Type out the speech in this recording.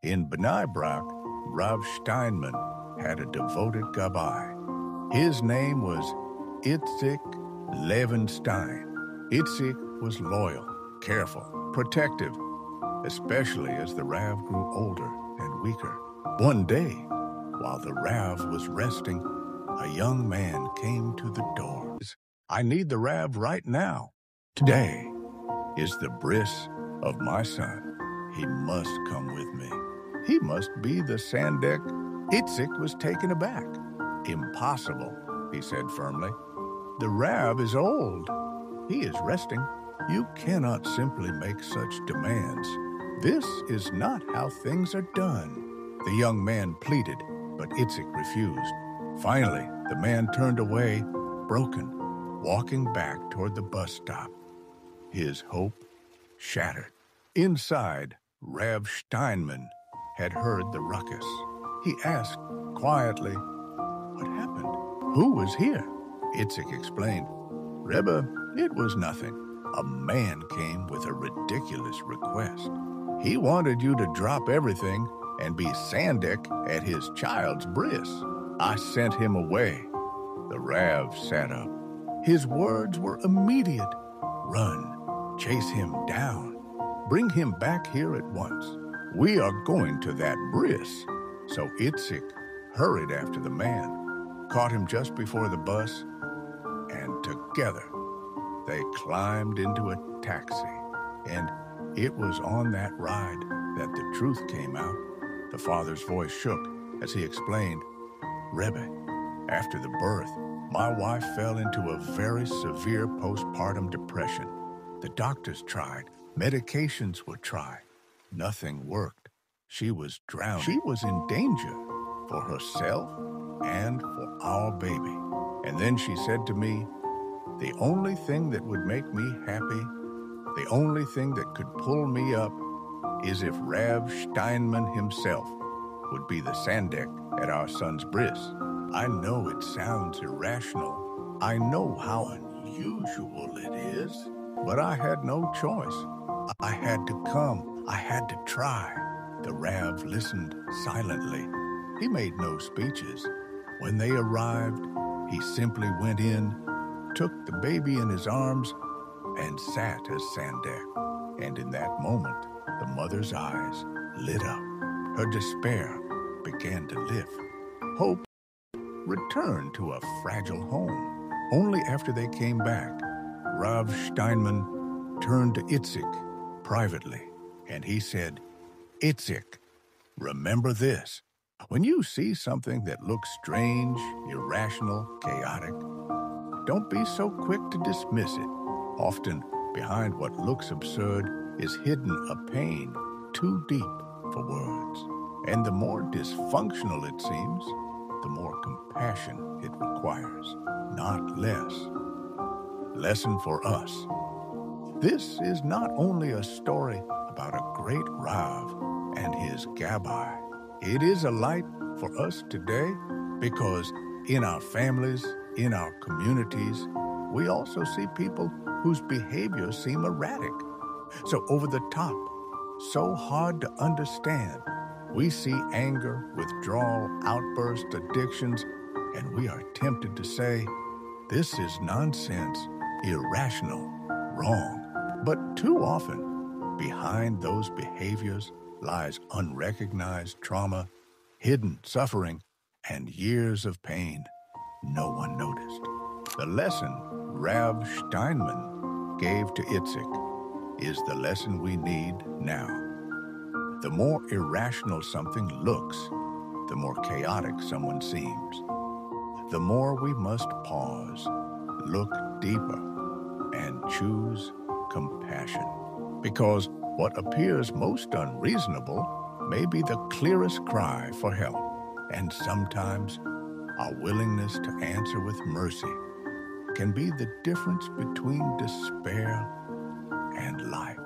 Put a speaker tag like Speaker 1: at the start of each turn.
Speaker 1: In Bnei Brak, Rav Steinman had a devoted gabbai. His name was Itzik Levenstein. Itzik was loyal, careful, protective, especially as the Rav grew older and weaker. One day, while the Rav was resting, a young man came to the door. I need the Rav right now. Today is the bris of my son. He must come with me. He must be the Sandek. Itzik was taken aback. Impossible, he said firmly. The Rav is old. He is resting. You cannot simply make such demands. This is not how things are done. The young man pleaded, but Itzik refused. Finally, the man turned away, broken, walking back toward the bus stop. His hope shattered. Inside, Rav Steinman had heard the ruckus. He asked quietly, "What happened? Who was here?" Itzik explained, "Rebbe, it was nothing. A man came with a ridiculous request. He wanted you to drop everything and be Sandek at his child's bris. I sent him away." The Rav sat up. His words were immediate. "Run, chase him down, bring him back here at once. We are going to that bris." So Itzik hurried after the man, caught him just before the bus, and together they climbed into a taxi. And it was on that ride that the truth came out. The father's voice shook as he explained, "Rebbe, after the birth, my wife fell into a very severe postpartum depression. The doctors tried. Medications were tried. Nothing worked. She was drowning. She was in danger for herself and for our baby. And then she said to me, the only thing that would make me happy, the only thing that could pull me up, is if Rav Steinman himself would be the Sandek at our son's bris. I know it sounds irrational. I know how unusual it is, but I had no choice. I had to come. I had to try." The Rav listened silently. He made no speeches. When they arrived, he simply went in, took the baby in his arms, and sat as Sandek. And in that moment, the mother's eyes lit up. Her despair began to lift. Hope returned to a fragile home. Only after they came back, Rav Steinman turned to Itzik privately, and he said, "Itzik, remember this. When you see something that looks strange, irrational, chaotic, don't be so quick to dismiss it. Often, behind what looks absurd is hidden a pain too deep for words. And the more dysfunctional it seems, the more compassion it requires, not less." Lesson for us. This is not only a story about a great Rav and his gabbai. It is a light for us today because in our families, in our communities, we also see people whose behaviors seem erratic, so over the top, so hard to understand. We see anger, withdrawal, outbursts, addictions, and we are tempted to say, "This is nonsense, irrational, wrong." But too often, behind those behaviors lies unrecognized trauma, hidden suffering, and years of pain no one noticed. The lesson Rav Steinman gave to Itzik is the lesson we need now. The more irrational something looks, the more chaotic someone seems. The more we must pause, look deeper, and choose compassion. Because what appears most unreasonable may be the clearest cry for help, and sometimes our willingness to answer with mercy can be the difference between despair and life.